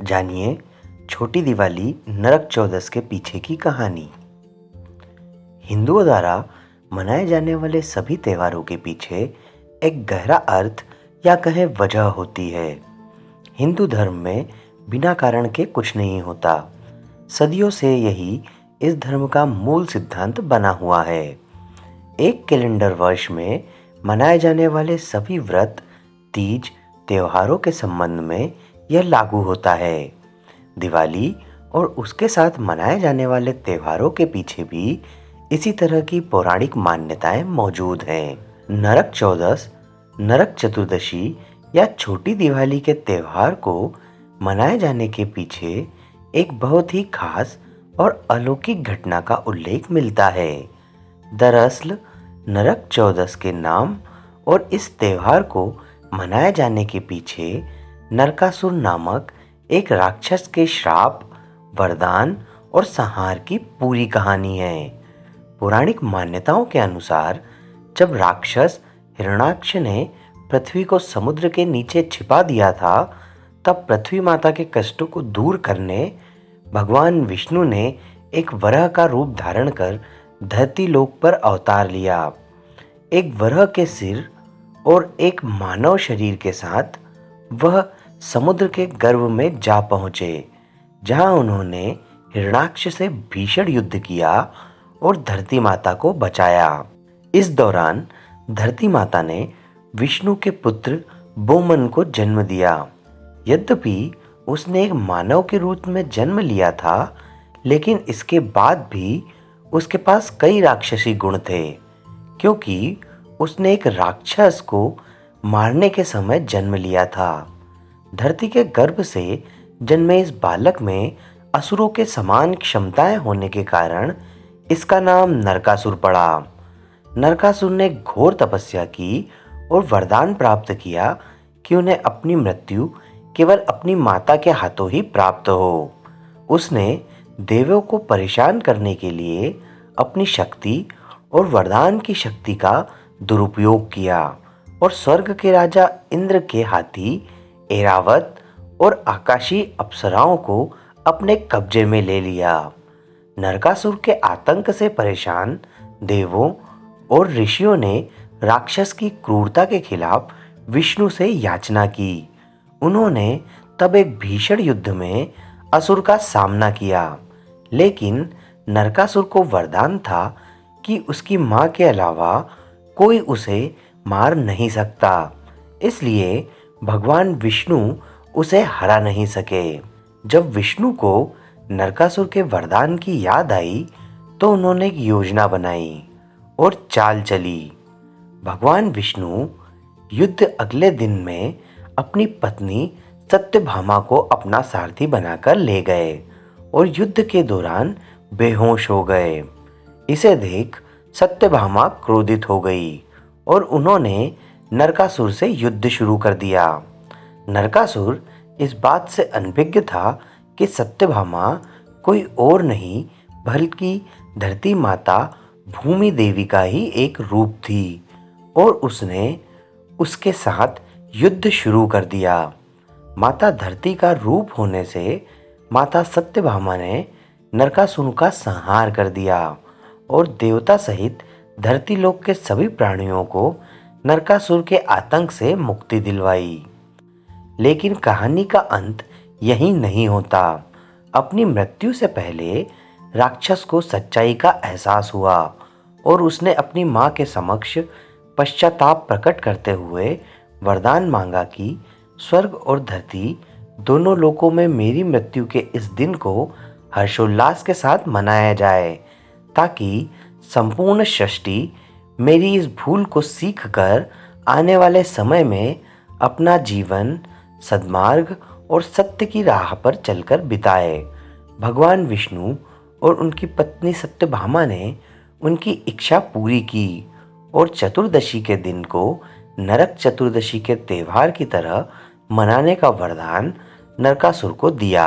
जानिए छोटी दिवाली नरक चौदस के पीछे की कहानी। हिंदुओं द्वारा मनाए जाने वाले सभी त्योहारों के पीछे एक गहरा अर्थ या कहें वजह होती है। हिंदू धर्म में बिना कारण के कुछ नहीं होता। सदियों से यही इस धर्म का मूल सिद्धांत बना हुआ है। एक कैलेंडर वर्ष में मनाए जाने वाले सभी व्रत, तीज, त्योहारों के संबंध में यह लागू होता है। दिवाली और उसके साथ मनाए जाने वाले त्योहारों के पीछे भी इसी तरह की पौराणिक मान्यताएं मौजूद हैं। नरक चौदस, नरक चतुर्दशी या छोटी दिवाली के त्योहार को मनाए जाने के पीछे एक बहुत ही खास और अलौकिक घटना का उल्लेख मिलता है। दरअसल नरक चौदस के नाम और इस त्योहार को मनाए जाने के पीछे नरकासुर नामक एक राक्षस के श्राप, वरदान और संहार की पूरी कहानी है। पौराणिक मान्यताओं के अनुसार जब राक्षस हिरण्याक्ष ने पृथ्वी को समुद्र के नीचे छिपा दिया था, तब पृथ्वी माता के कष्टों को दूर करने भगवान विष्णु ने एक वराह का रूप धारण कर धरती लोक पर अवतार लिया। एक वराह के सिर और एक मानव शरीर के साथ वह समुद्र के गर्भ में जा पहुंचे, जहां उन्होंने हिरण्याक्ष से भीषण युद्ध किया और धरती माता को बचाया। इस दौरान धरती माता ने विष्णु के पुत्र बोमन को जन्म दिया। यद्यपि उसने एक मानव के रूप में जन्म लिया था, लेकिन इसके बाद भी उसके पास कई राक्षसी गुण थे, क्योंकि उसने एक राक्षस को मारने के समय जन्म लिया था। धरती के गर्भ से जन्मे इस बालक में असुरों के समान क्षमताएं होने के कारण इसका नाम नरकासुर पड़ा। नरकासुर ने घोर तपस्या की और वरदान प्राप्त किया कि उन्हें अपनी मृत्यु केवल अपनी माता के हाथों ही प्राप्त हो। उसने देवों को परेशान करने के लिए अपनी शक्ति और वरदान की शक्ति का दुरुपयोग किया और स्वर्ग के राजा इंद्र के हाथी ऐरावत और आकाशीय अप्सराओं को अपने कब्जे में ले लिया। नरकासुर के आतंक से परेशान देवों और ऋषियों ने राक्षस की क्रूरता के खिलाफ विष्णु से याचना की। उन्होंने तब एक भीषण युद्ध में असुर का सामना किया, लेकिन नरकासुर को वरदान था कि उसकी मां के अलावा कोई उसे मार नहीं सकता, इसलिए भगवान विष्णु उसे हरा नहीं सके। जब विष्णु को नरकासुर के वरदान की याद आई, तो उन्होंने एक योजना बनाई और चाल चली। भगवान विष्णु युद्ध अगले दिन में अपनी पत्नी सत्यभामा को अपना सारथी बनाकर ले गए और युद्ध के दौरान बेहोश हो गए। इसे देख सत्यभामा क्रोधित हो गई और उन्होंने नरकासुर से युद्ध शुरू कर दिया। नरकासुर इस बात से अनभिज्ञ था कि सत्यभामा कोई और नहीं बल्कि धरती माता भूमि देवी का ही एक रूप थी और उसने उसके साथ युद्ध शुरू कर दिया। माता धरती का रूप होने से माता सत्यभामा ने नरकासुर का संहार कर दिया और देवता सहित धरती लोक के सभी प्राणियों को नरकासुर के आतंक से मुक्ति दिलवाई। लेकिन कहानी का अंत यहीं नहीं होता। अपनी मृत्यु से पहले राक्षस को सच्चाई का एहसास हुआ और उसने अपनी मां के समक्ष पश्चाताप प्रकट करते हुए वरदान मांगा कि स्वर्ग और धरती दोनों लोकों में मेरी मृत्यु के इस दिन को हर्षोल्लास के साथ मनाया जाए, ताकि संपूर्ण सृष्टि मेरी इस भूल को सीखकर आने वाले समय में अपना जीवन सद्मार्ग और सत्य की राह पर चलकर बिताए। भगवान विष्णु और उनकी पत्नी सत्यभामा ने उनकी इच्छा पूरी की और चतुर्दशी के दिन को नरक चतुर्दशी के त्योहार की तरह मनाने का वरदान नरकासुर को दिया।